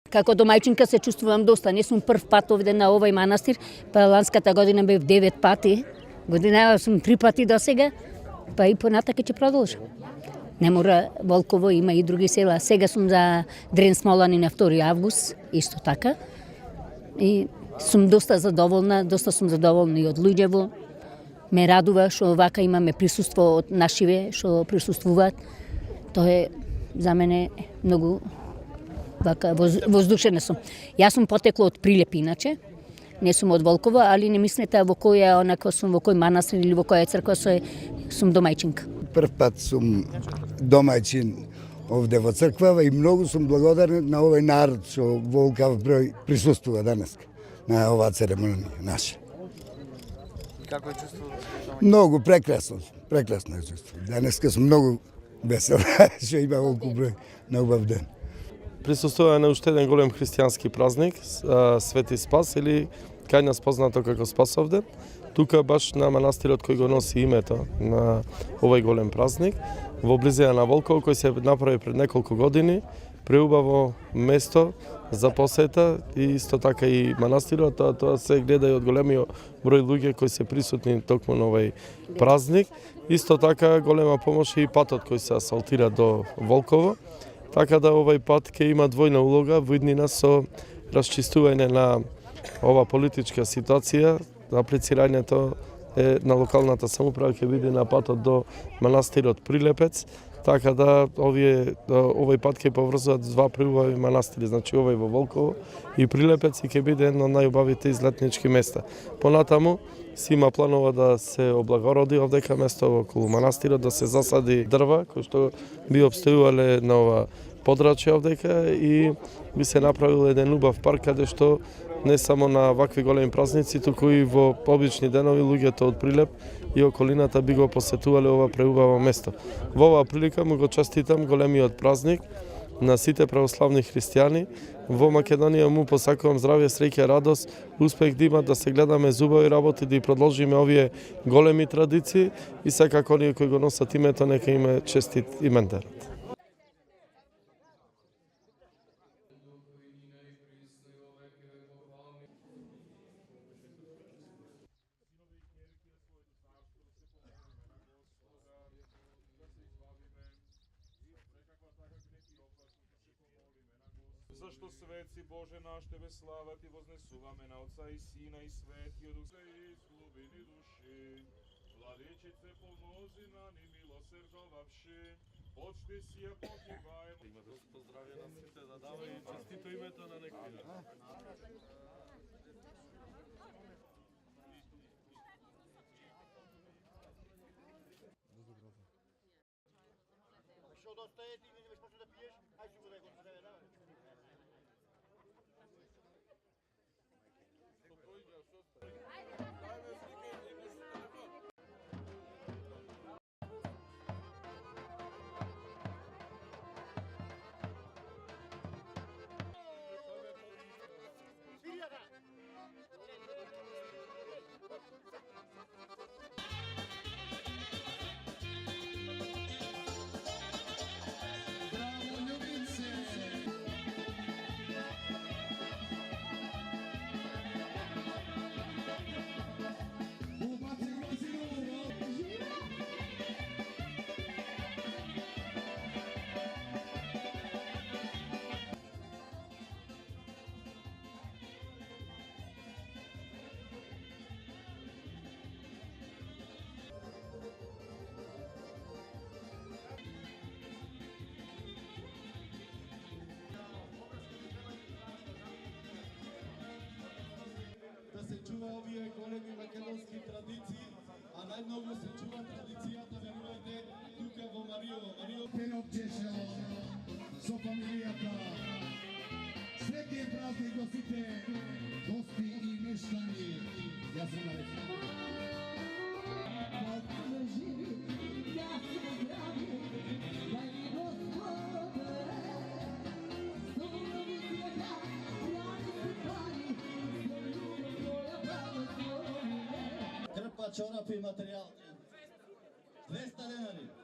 Како домајчинка се чувствувам доста. Не сум прв пат овде на овој манастир, па ланската година бев 9 пати. Година сум 3 пати до сега, па и понатака ќе продолжам. Не мора Волково, има и други села. Сега сум за Дрен Смолани на 2 август, исто така. И сум доста сум задоволна и од луѓево. Ме радува што вака имаме присуство од нашиве што присуствуваат. Тоа е за мене многу вака воздушена сум. Јас сум потекло од Прилеп иначе. Не сум од Волково, али не мислете во кој манастир или во која црква сум домајчинка. Прв пат сум домајчин овде во црквава и многу сум благодарен на овој народ што волкав број присуствува денес на оваа церемонија наша. Како е чувствувате? Многу прекрасно е чувство. Денеска сум многу весел што има волку број на убав ден. Присуствува на уште еден голем христијански празник, Свети Спас или кај нас познато како Спасовден. Тука баш на манастирот кој го носи името на овој голем празник, во близина на Волково, кој се направи пред неколку години, преубаво место за посета и исто така и манастирот, тоа се гледа и од големиот број луѓе кои се присутни токму на овој празник. Исто така голема помош и патот кој се асфалтира до Волково, така да овој пат ќе има двојна улога во иднина со расчистување на ова политичка ситуација. Аплицирањето на локалната самоуправа ќе биде на патот до манастирот Прилепец, така да овој пат ќе поврзуваат два преубави манастири, значи овој во Волково и Прилепец и ќе биде едно од најубавите излетнички места. Понатаму си има планова да се облагороди овдека место околу манастирот, да се засади дрва кои што би обстојувале на ова подрачје овдека и би се направил еден убав парк каде што не само на вакви големи празници, туку и во обични денови луѓето од Прилеп и околината би го посетувале ова преубаво место. Во оваа прилика му го честитам големиот празник на сите православни христијани. Во Македонија му посакувам здравје, среќа, радост, успех да има, да се гледаме зубави работи, да и продолжиме овие големи традиции и секако оние кои го носат името, нека име честит имендар. Зашто светци Боже наш Тебе слава Ти вознесуваме на Отца и Сина и Светиот Дух и слубини души. Владичице помози нам и милосердовавши, почти си ја покиваемо. Има да поздравя на сите, да дава и честито името на некој. Што достае ти не можеш да пиеш, ајде си го дај го да се чува овие големи македонски традиции, а најмногу се чува традицијата, верувајте, тука во Мариово. Пенок Чешево со фамилијата. Среќен празник до сите гости и мештани. Јас сум на рече. Крпа, чорапи, материјал. 200 денари.